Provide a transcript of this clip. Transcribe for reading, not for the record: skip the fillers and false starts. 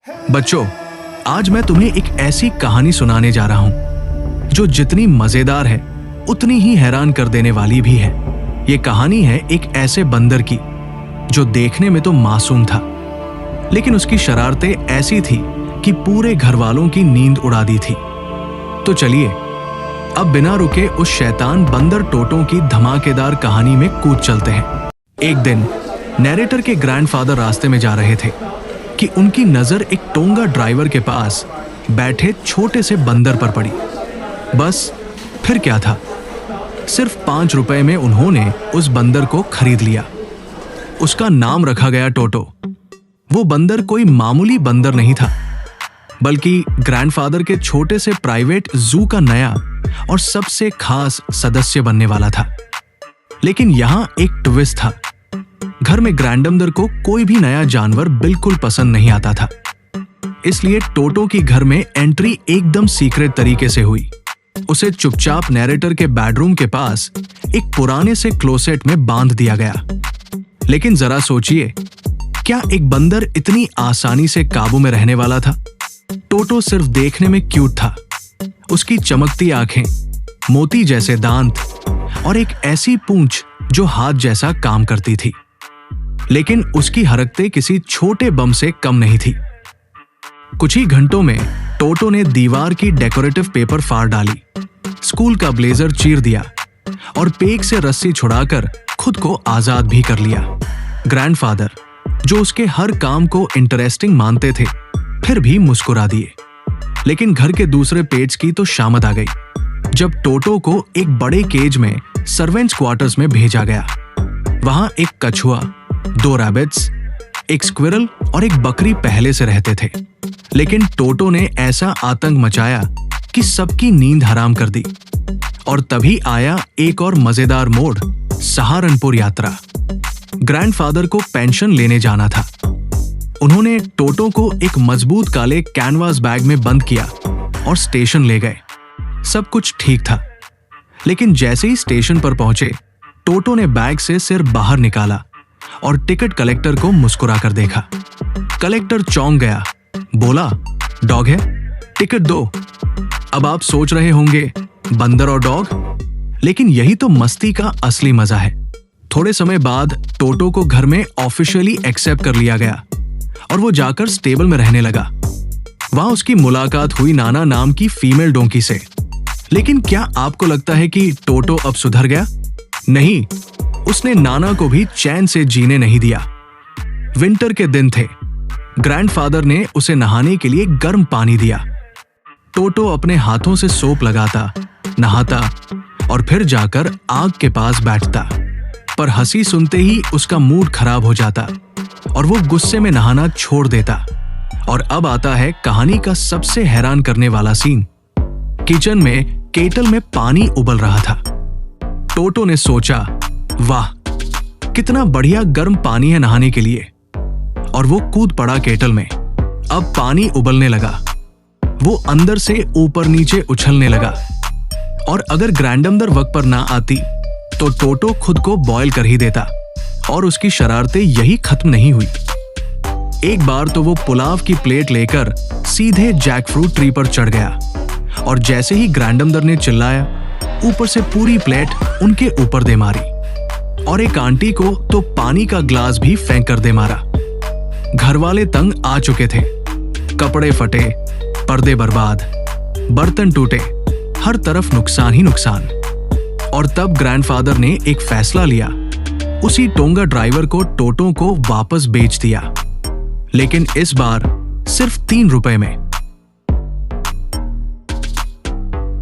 बच्चों, आज मैं तुम्हें एक ऐसी कहानी सुनाने जा रहा हूं जो जितनी मजेदार है उतनी ही हैरान कर देने वाली भी है। ये कहानी है एक ऐसे बंदर की जो देखने में तो मासूम था, लेकिन उसकी शरारतें ऐसी थी कि पूरे घर वालों की नींद उड़ा दी थी। तो चलिए अब बिना रुके उस शैतान बंदर टोटो की धमाकेदार कहानी में कूद चलते हैं। एक दिन नैरेटर के ग्रैंडफादर रास्ते में जा रहे थे कि उनकी नजर एक टोंगा ड्राइवर के पास बैठे छोटे से बंदर पर पड़ी। बस फिर क्या था, सिर्फ 5 रुपए में उन्होंने उस बंदर को खरीद लिया। उसका नाम रखा गया टोटो। वो बंदर कोई मामूली बंदर नहीं था, बल्कि ग्रैंडफादर के छोटे से प्राइवेट जू का नया और सबसे खास सदस्य बनने वाला था। लेकिन यहां एक ट्विस्ट था। घर में ग्रैंडमदर को कोई भी नया जानवर बिल्कुल पसंद नहीं आता था, इसलिए टोटो की घर में एंट्री एकदम सीक्रेट तरीके से हुई। उसे चुपचाप नैरेटर के बेडरूम के पास एक पुराने से क्लोसेट में बांध दिया गया। लेकिन जरा सोचिए, क्या एक बंदर इतनी आसानी से काबू में रहने वाला था? टोटो सिर्फ देखने में क्यूट था। उसकी चमकती आंखें, मोती जैसे दांत और एक ऐसी पूंछ जो हाथ जैसा काम करती थी। लेकिन उसकी हरकतें किसी छोटे बम से कम नहीं थी। कुछ ही घंटों में टोटो ने दीवार की डेकोरेटिव पेपर फाड़ डाली, स्कूल का ब्लेजर चीर दिया और पेग से रस्सी छुड़ाकर खुद को आजाद भी कर लिया। ग्रैंडफादर, जो उसके हर काम को इंटरेस्टिंग मानते थे, फिर भी मुस्कुरा दिए। लेकिन घर के दूसरे पेज की तो शामत आ गई जब टोटो को एक बड़े केज में सर्वेंट्स क्वार्टर्स में भेजा गया। वहां एक कछुआ, 2 रैबिट्स, एक स्क्विरल और एक बकरी पहले से रहते थे। लेकिन टोटो ने ऐसा आतंक मचाया कि सबकी नींद हराम कर दी। और तभी आया एक और मजेदार मोड़, सहारनपुर यात्रा। ग्रैंडफादर को पेंशन लेने जाना था। उन्होंने टोटो को एक मजबूत काले कैनवास बैग में बंद किया और स्टेशन ले गए। सब कुछ ठीक था, लेकिन जैसे ही स्टेशन पर पहुंचे, टोटो ने बैग से सिर बाहर निकाला और टिकट कलेक्टर को मुस्कुरा कर देखा। कलेक्टर चौंक गया, बोला, डॉग है, टिकट दो। अब आप सोच रहे होंगे, बंदर और डॉग? लेकिन यही तो मस्ती का असली मजा है। थोड़े समय बाद टोटो को घर में ऑफिशियली एक्सेप्ट कर लिया गया और वो जाकर स्टेबल में रहने लगा। वहां उसकी मुलाकात हुई नाना नाम की फीमेल डोंकी से। लेकिन क्या आपको लगता है कि टोटो अब सुधर गया? नहीं, उसने नाना को भी चैन से जीने नहीं दिया। विंटर के दिन थे। ग्रैंडफादर ने उसे नहाने के लिए गर्म पानी दिया। टोटो अपने हाथों से सोप लगाता, नहाता और फिर जाकर आग के पास बैठता। पर हंसी सुनते ही उसका मूड खराब हो जाता और वो गुस्से में नहाना छोड़ देता। और अब आता है कहानी का सबसे हैरान करने वाला सीन। किचन में केटल में पानी उबल रहा था। टोटो ने सोचा, वाह, कितना बढ़िया गर्म पानी है नहाने के लिए। और वो कूद पड़ा केटल में। अब पानी उबलने लगा। वो अंदर से ऊपर नीचे उछलने लगा। और अगर ग्रैंडमदर वक्त पर ना आती तो टोटो खुद को बॉयल कर ही देता। और उसकी शरारतें यही खत्म नहीं हुई। एक बार तो वो पुलाव की प्लेट लेकर सीधे जैकफ्रूट ट्री पर चढ़ गया और जैसे ही ग्रैंडमदर ने चिल्लाया, ऊपर से पूरी प्लेट उनके ऊपर दे मारी। और एक आंटी को तो पानी का ग्लास भी फेंक कर दे मारा। घर वाले तंग आ चुके थे। कपड़े फटे, पर्दे बर्बाद, बर्तन टूटे, हर तरफ नुकसान ही नुकसान। और तब ग्रैंडफादर ने एक फैसला लिया। उसी टोंगा ड्राइवर को टोटो को वापस बेच दिया, लेकिन इस बार सिर्फ 3 रुपए में।